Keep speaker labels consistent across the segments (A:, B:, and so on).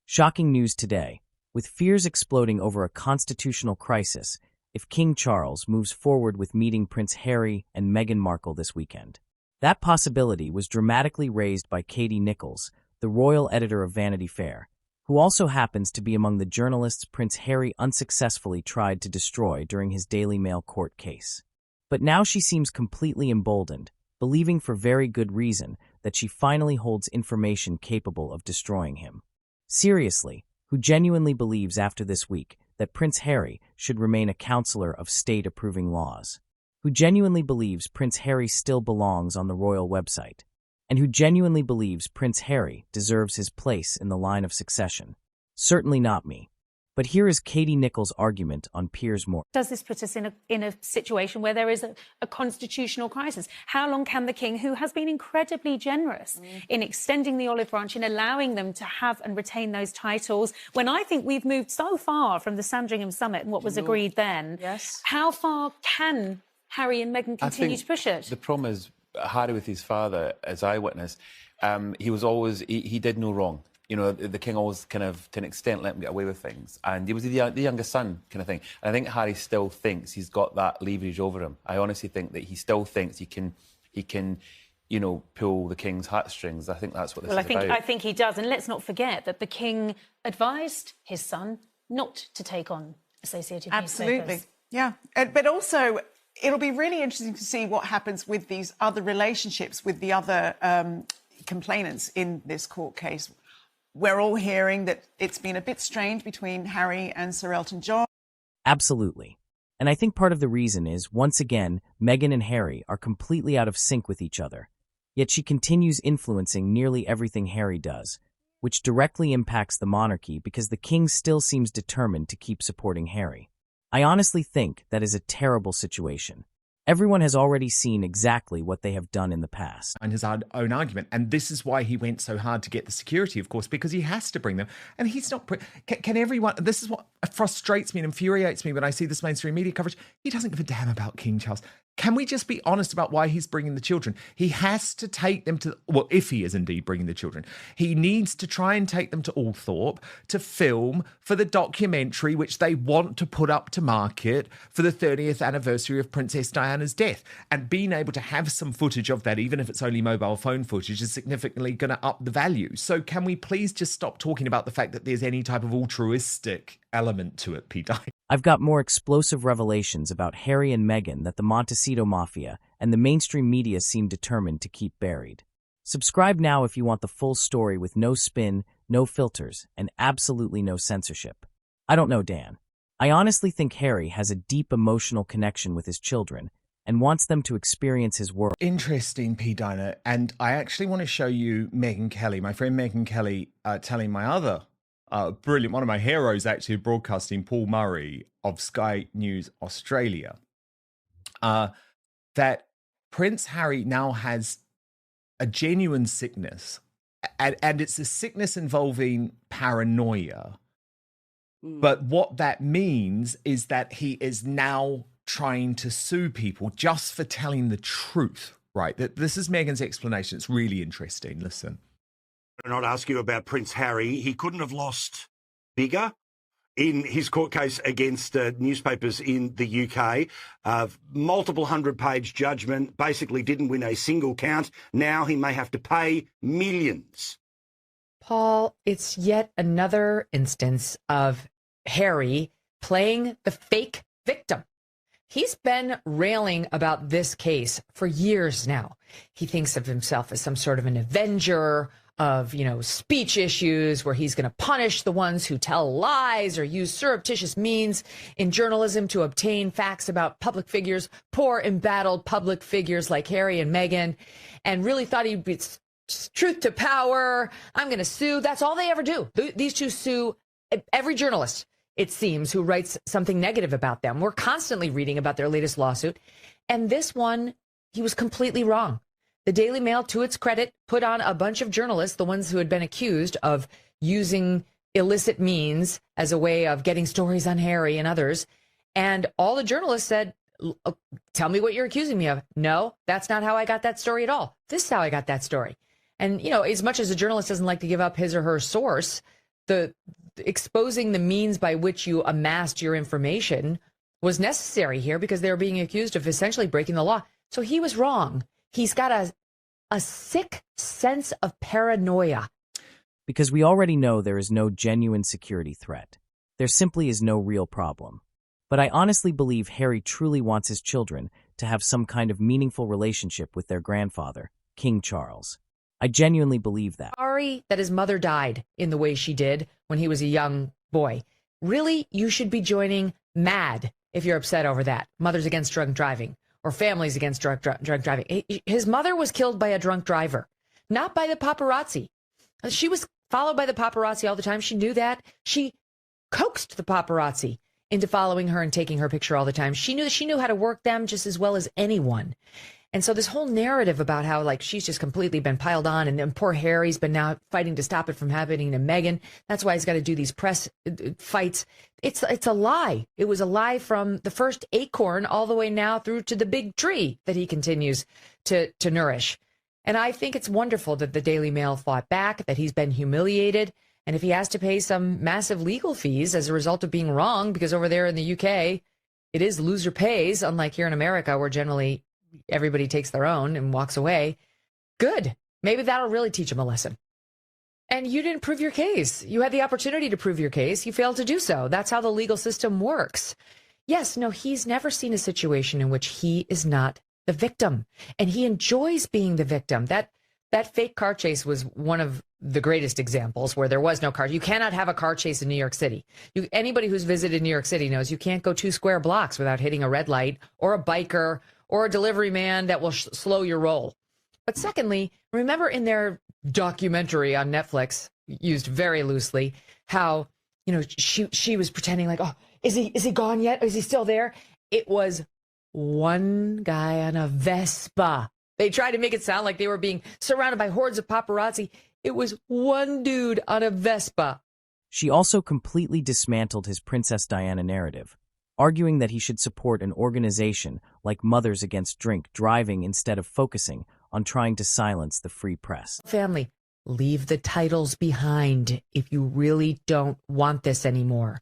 A: Shocking news today, with fears exploding over a constitutional crisis if King Charles moves forward with meeting Prince Harry and Meghan Markle this weekend. That possibility was dramatically raised by Katie Nichols, the royal editor of Vanity Fair, who also happens to be among the journalists Prince Harry unsuccessfully tried to destroy during his Daily Mail court case. But now she seems completely emboldened, believing for very good reason that she finally holds information capable of destroying him. Seriously, who genuinely believes after this week that Prince Harry should remain a counselor of state approving laws? Who genuinely believes Prince Harry still belongs on the royal website? And who genuinely believes Prince Harry deserves his place in the line of succession? Certainly not me. But here is Katie Nichols' argument on Piers Morgan.
B: Does this put us in a situation where there is a constitutional crisis? How long can the king, who has been incredibly generous in extending the olive branch, in allowing them to have and retain those titles, when I think we've moved so far from the Sandringham Summit and what was agreed then, how far can Harry and Meghan continue to push it?
C: The problem is, Harry with his father, as I witnessed, he was always, he did no wrong. You know, the king always kind of, to an extent, let him get away with things. And he was the youngest son kind of thing. And I think Harry still thinks he's got that leverage over him. I honestly think that he still thinks he can, you know, pull the king's heartstrings. I think that's what this is about.
B: I think he does. And let's not forget that the king advised his son not to take on Associated Newspapers.
D: Yeah. But also, it'll be really interesting to see what happens with these other relationships with the other complainants in this court case. We're all hearing that it's been a bit strange between Harry and Sir Elton John.
A: Absolutely. And I think part of the reason is, once again, Meghan and Harry are completely out of sync with each other. Yet she continues influencing nearly everything Harry does, which directly impacts the monarchy because the king still seems determined to keep supporting Harry. I honestly think that is a terrible situation. Everyone has already seen exactly what they have done in the past.
E: And his own argument. And this is why he went so hard to get the security, of course, because he has to bring them. And he's not... Can everyone... This is what frustrates me and infuriates me when I see this mainstream media coverage. He doesn't give a damn about King Charles. Can we just be honest about why he's bringing the children? He has to take them to... Well, if he is indeed bringing the children. He needs to try and take them to Althorpe to film for the documentary, which they want to put up to market for the 30th anniversary of Princess Diana's death. And being able to have some footage of that, even if it's only mobile phone footage, is significantly going to up the value. So can we please just stop talking about the fact that there's any type of altruistic element to it, Pete?
A: I've got more explosive revelations about Harry and Meghan that the Montecito Mafia and the mainstream media seem determined to keep buried. Subscribe now if you want the full story with no spin, no filters, and absolutely no censorship. I don't know, Dan. I honestly think Harry has a deep emotional connection with his children and wants them to experience his world.
E: Interesting, P. Dinah. And I actually want to show you Megyn Kelly, my friend Megyn Kelly, telling my other brilliant, one of my heroes actually broadcasting, Paul Murray of Sky News Australia, that Prince Harry now has a genuine sickness, and it's a sickness involving paranoia. But what that means is that he is now trying to sue people just for telling the truth, right? This is Meghan's explanation. It's really interesting. Listen.
F: Not ask you about Prince Harry. He couldn't have lost bigger in his court case against newspapers in the UK. Multiple 100-page judgment, basically didn't win a single count. Now he may have to pay millions.
G: Paul, it's yet another instance of Harry playing the fake victim. He's been railing about this case for years now. He thinks of himself as some sort of an avenger of, speech issues where he's going to punish the ones who tell lies or use surreptitious means in journalism to obtain facts about public figures, poor, embattled public figures like Harry and Meghan, and really thought he'd be truth to power. I'm going to sue. That's all they ever do. These two sue every journalist, it seems, who writes something negative about them. We're constantly reading about their latest lawsuit. And this one, he was completely wrong. The Daily Mail, to its credit, put on a bunch of journalists, the ones who had been accused of using illicit means as a way of getting stories on Harry and others. And all the journalists said, tell me what you're accusing me of. No, that's not how I got that story at all. This is how I got that story. And, as much as a journalist doesn't like to give up his or her source, the exposing the means by which you amassed your information was necessary here because they were being accused of essentially breaking the law. So he was wrong. He's got a sick sense of paranoia.
A: Because we already know there is no genuine security threat. There simply is no real problem. But I honestly believe Harry truly wants his children to have some kind of meaningful relationship with their grandfather, King Charles. I genuinely believe that.
G: Sorry that his mother died in the way she did when he was a young boy. Really, you should be joining MAD if you're upset over that. Mothers Against Drunk Driving, or Families Against Drunk Driving. His mother was killed by a drunk driver, not by the paparazzi. She was followed by the paparazzi all the time. She knew that. She coaxed the paparazzi into following her and taking her picture all the time. She knew how to work them just as well as anyone. And so this whole narrative about how like she's just completely been piled on and then poor Harry's been now fighting to stop it from happening to Meghan. That's why he's got to do these press fights. It's a lie. It was a lie from the first acorn all the way now through to the big tree that he continues to nourish. And I think it's wonderful that the Daily Mail fought back, that he's been humiliated. And if he has to pay some massive legal fees as a result of being wrong, because over there in the UK, it is loser pays, unlike here in America, where generally everybody takes their own and walks away. Good. Maybe that'll really teach him a lesson. And you didn't prove your case. You had the opportunity to prove your case. You failed to do so. That's how the legal system works. Yes, no, he's never seen a situation in which he is not the victim. And he enjoys being the victim. That fake car chase was one of the greatest examples where there was no car. You cannot have a car chase in New York City. Anybody who's visited New York City knows you can't go 2 square blocks without hitting a red light or a biker or a delivery man that will slow your roll. But secondly, remember in their documentary on Netflix, used very loosely, how, she was pretending like, oh, is he gone yet? Is he still there? It was one guy on a Vespa. They tried to make it sound like they were being surrounded by hordes of paparazzi. It was one dude on a Vespa.
A: She also completely dismantled his Princess Diana narrative, arguing that he should support an organization like Mothers Against Drink Driving instead of focusing on trying to silence the free press.
G: Family, leave the titles behind if you really don't want this anymore.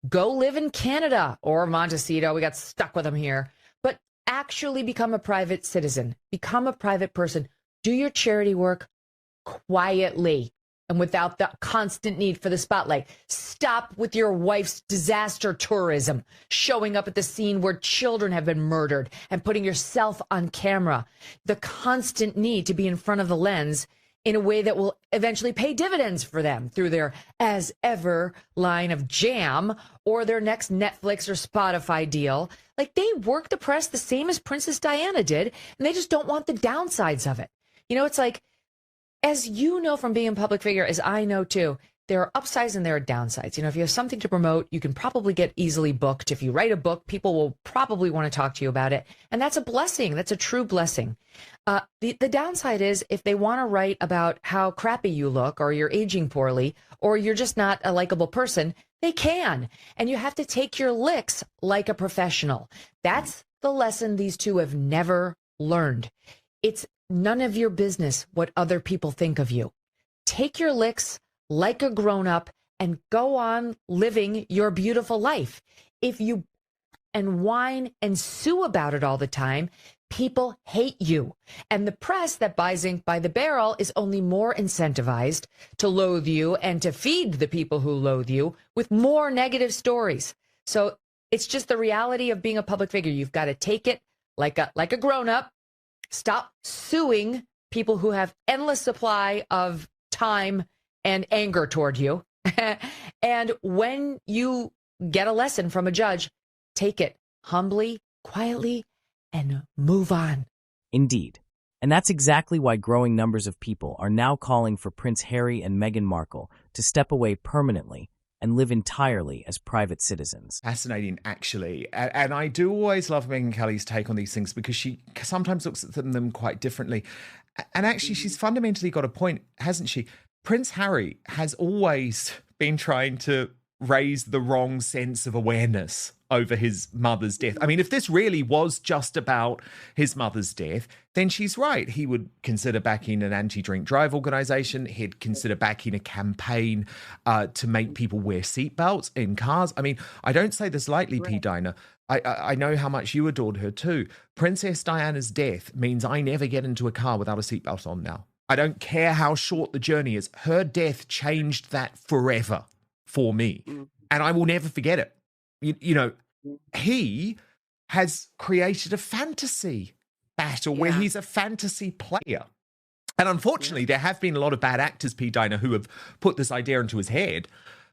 G: Go live in Canada or Montecito. We got stuck with them here. But actually become a private citizen. Become a private person. Do your charity work quietly and without the constant need for the spotlight. Stop with your wife's disaster tourism, showing up at the scene where children have been murdered and putting yourself on camera. The constant need to be in front of the lens in a way that will eventually pay dividends for them through their as ever line of jam or their next Netflix or Spotify deal. Like, they work the press the same as Princess Diana did, and they just don't want the downsides of it. It's like, as you know from being a public figure, as I know too, there are upsides and there are downsides. If you have something to promote, you can probably get easily booked. If you write a book, people will probably want to talk to you about it. And that's a blessing. That's a true blessing. The downside is if they want to write about how crappy you look or you're aging poorly or you're just not a likable person, they can. And you have to take your licks like a professional. That's the lesson these two have never learned. It's none of your business what other people think of you. Take your licks like a grown-up and go on living your beautiful life. If you and whine and sue about it all the time, people hate you. And the press that buys ink by the barrel is only more incentivized to loathe you and to feed the people who loathe you with more negative stories. So it's just the reality of being a public figure. You've got to take it like a grown-up. Stop suing people who have endless supply of time and anger toward you. And when you get a lesson from a judge, take it humbly, quietly, and move on.
A: Indeed. And that's exactly why growing numbers of people are now calling for Prince Harry and Meghan Markle to step away permanently and live entirely as private citizens.
E: Fascinating, actually. And I do always love Megyn Kelly's take on these things because she sometimes looks at them quite differently. And actually, she's fundamentally got a point, hasn't she? Prince Harry has always been trying to raised the wrong sense of awareness over his mother's death. I mean, if this really was just about his mother's death, then she's right. He would consider backing an anti-drink drive organisation. He'd consider backing a campaign to make people wear seatbelts in cars. I mean, I don't say this lightly, P. Dinah. I know how much you adored her too. Princess Diana's death means I never get into a car without a seatbelt on now. I don't care how short the journey is. Her death changed that forever for me. And I will never forget it. You know, he has created a fantasy battle where he's a fantasy player. And unfortunately, there have been a lot of bad actors, P. Dinah, who have put this idea into his head.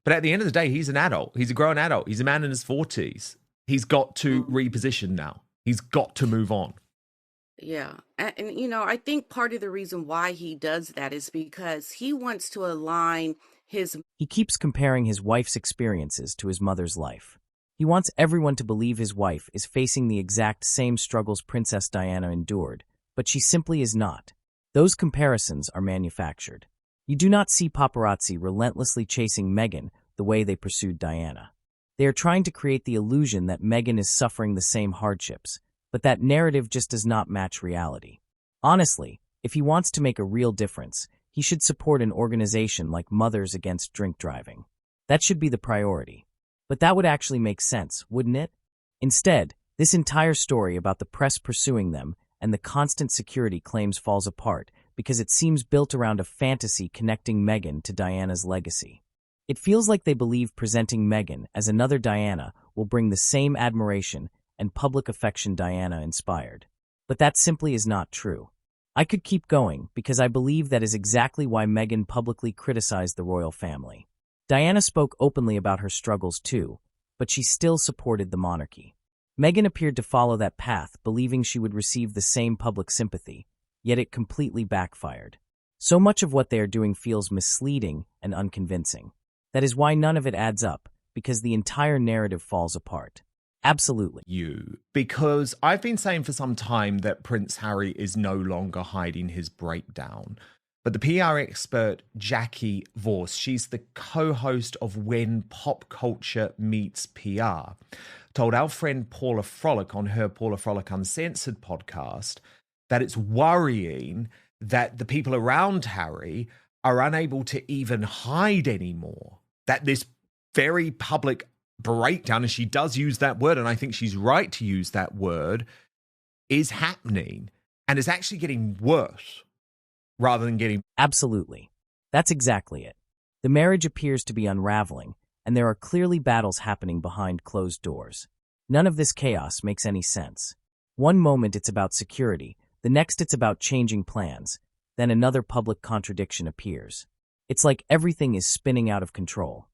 E: But at the end of the day, he's an adult. He's a grown adult. He's a man in his 40s. He's got to reposition now. He's got to move on.
H: Yeah. And, you know, I think part of the reason why he does that is because he wants to align his...
A: He keeps comparing his wife's experiences to his mother's life. He wants everyone to believe his wife is facing the exact same struggles Princess Diana endured, but she simply is not. Those comparisons are manufactured. You do not see paparazzi relentlessly chasing Meghan the way they pursued Diana. They are trying to create the illusion that Meghan is suffering the same hardships, but that narrative just does not match reality. Honestly, if he wants to make a real difference, he should support an organization like Mothers Against Drink Driving. That should be the priority. But that would actually make sense, wouldn't it? Instead, this entire story about the press pursuing them and the constant security claims falls apart because it seems built around a fantasy connecting Meghan to Diana's legacy. It feels like they believe presenting Meghan as another Diana will bring the same admiration and public affection Diana inspired. But that simply is not true. I could keep going because I believe that is exactly why Meghan publicly criticized the royal family. Diana spoke openly about her struggles too, but she still supported the monarchy. Meghan appeared to follow that path, believing she would receive the same public sympathy, yet it completely backfired. So much of what they are doing feels misleading and unconvincing. That is why none of it adds up, because the entire narrative falls apart. Absolutely.
E: Because I've been saying for some time that Prince Harry is no longer hiding his breakdown. But the PR expert Jackie Vorse, she's the co-host of When Pop Culture Meets PR, told our friend Paula Frolic on her Paula Frolic Uncensored podcast that it's worrying that the people around Harry are unable to even hide anymore. That this very public breakdown, and she does use that word, and I think she's right to use that word, is happening and is actually getting worse rather than getting...
A: Absolutely. That's exactly it. The marriage appears to be unraveling, and there are clearly battles happening behind closed doors. None of this chaos makes any sense. One moment it's about security, the next it's about changing plans, then another public contradiction appears. It's like everything is spinning out of control.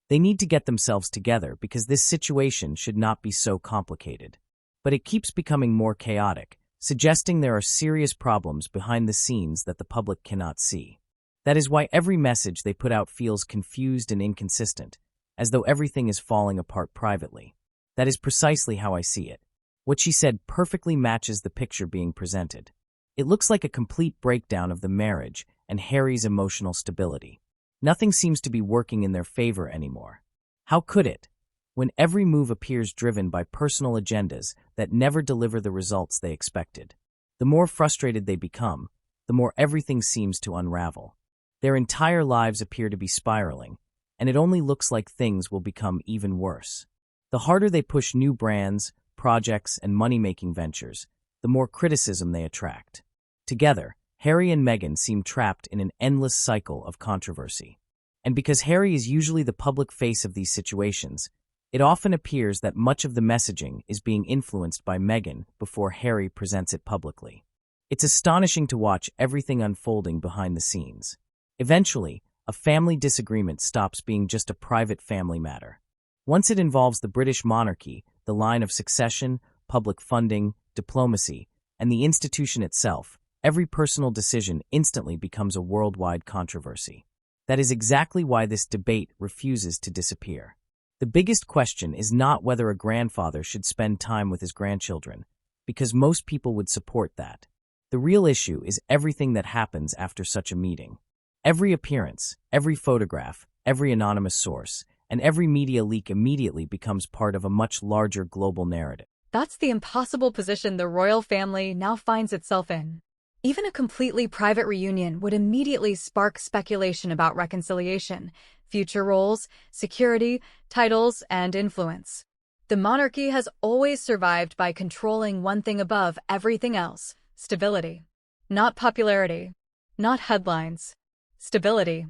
A: They need to get themselves together because this situation should not be so complicated. But it keeps becoming more chaotic, suggesting there are serious problems behind the scenes that the public cannot see. That is why every message they put out feels confused and inconsistent, as though everything is falling apart privately. That is precisely how I see it. What she said perfectly matches the picture being presented. It looks like a complete breakdown of the marriage and Harry's emotional stability. Nothing seems to be working in their favor anymore. How could it? When every move appears driven by personal agendas that never deliver the results they expected. The more frustrated they become, the more everything seems to unravel. Their entire lives appear to be spiraling, and it only looks like things will become even worse. The harder they push new brands, projects, and money-making ventures, the more criticism they attract. Together, Harry and Meghan seem trapped in an endless cycle of controversy. And because Harry is usually the public face of these situations, it often appears that much of the messaging is being influenced by Meghan before Harry presents it publicly. It's astonishing to watch everything unfolding behind the scenes. Eventually, a family disagreement stops being just a private family matter. Once it involves the British monarchy, the line of succession, public funding, diplomacy, and the institution itself, every personal decision instantly becomes a worldwide controversy. That is exactly why this debate refuses to disappear. The biggest question is not whether a grandfather should spend time with his grandchildren, because most people would support that. The real issue is everything that happens after such a meeting. Every appearance, every photograph, every anonymous source, and every media leak immediately becomes part of a much larger global narrative.
I: That's the impossible position the royal family now finds itself in. Even a completely private reunion would immediately spark speculation about reconciliation, future roles, security, titles, and influence. The monarchy has always survived by controlling one thing above everything else: stability. Not popularity, not headlines. Stability.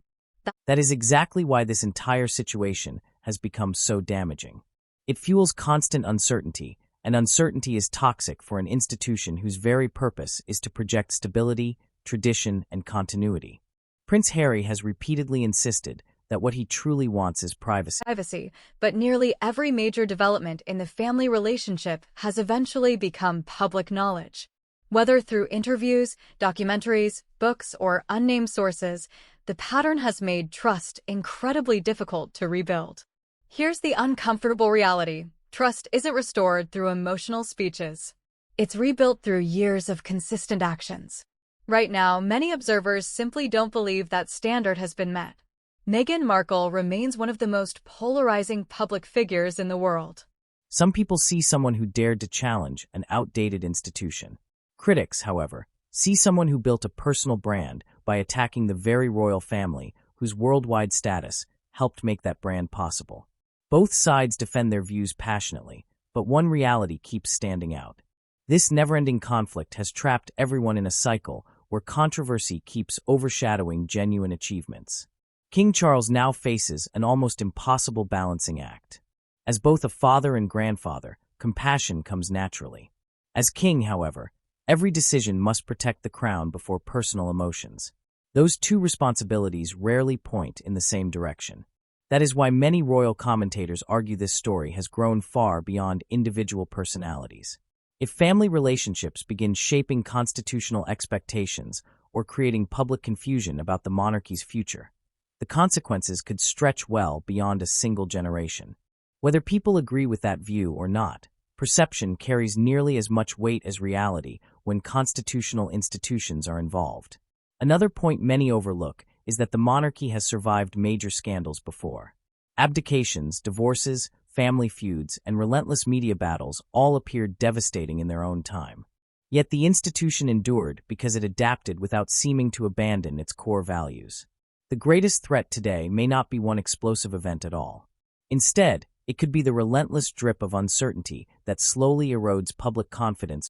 A: That is exactly why this entire situation has become so damaging. It fuels constant uncertainty, and uncertainty is toxic for an institution whose very purpose is to project stability, tradition, and continuity. Prince Harry has repeatedly insisted that what he truly wants is privacy.
I: But nearly every major development in the family relationship has eventually become public knowledge. Whether through interviews, documentaries, books, or unnamed sources, the pattern has made trust incredibly difficult to rebuild. Here's the uncomfortable reality: trust isn't restored through emotional speeches. It's rebuilt through years of consistent actions. Right now, many observers simply don't believe that standard has been met. Meghan Markle remains one of the most polarizing public figures in the world.
A: Some people see someone who dared to challenge an outdated institution. Critics, however, see someone who built a personal brand by attacking the very royal family whose worldwide status helped make that brand possible. Both sides defend their views passionately, but one reality keeps standing out. This never-ending conflict has trapped everyone in a cycle where controversy keeps overshadowing genuine achievements. King Charles now faces an almost impossible balancing act. As both a father and grandfather, compassion comes naturally. As king, however, every decision must protect the crown before personal emotions. Those two responsibilities rarely point in the same direction. That is why many royal commentators argue this story has grown far beyond individual personalities. If family relationships begin shaping constitutional expectations or creating public confusion about the monarchy's future, the consequences could stretch well beyond a single generation. Whether people agree with that view or not, perception carries nearly as much weight as reality when constitutional institutions are involved. Another point many overlook is that the monarchy has survived major scandals before. Abdications, divorces, family feuds, and relentless media battles all appeared devastating in their own time. Yet the institution endured because it adapted without seeming to abandon its core values. The greatest threat today may not be one explosive event at all. Instead, it could be the relentless drip of uncertainty that slowly erodes public confidence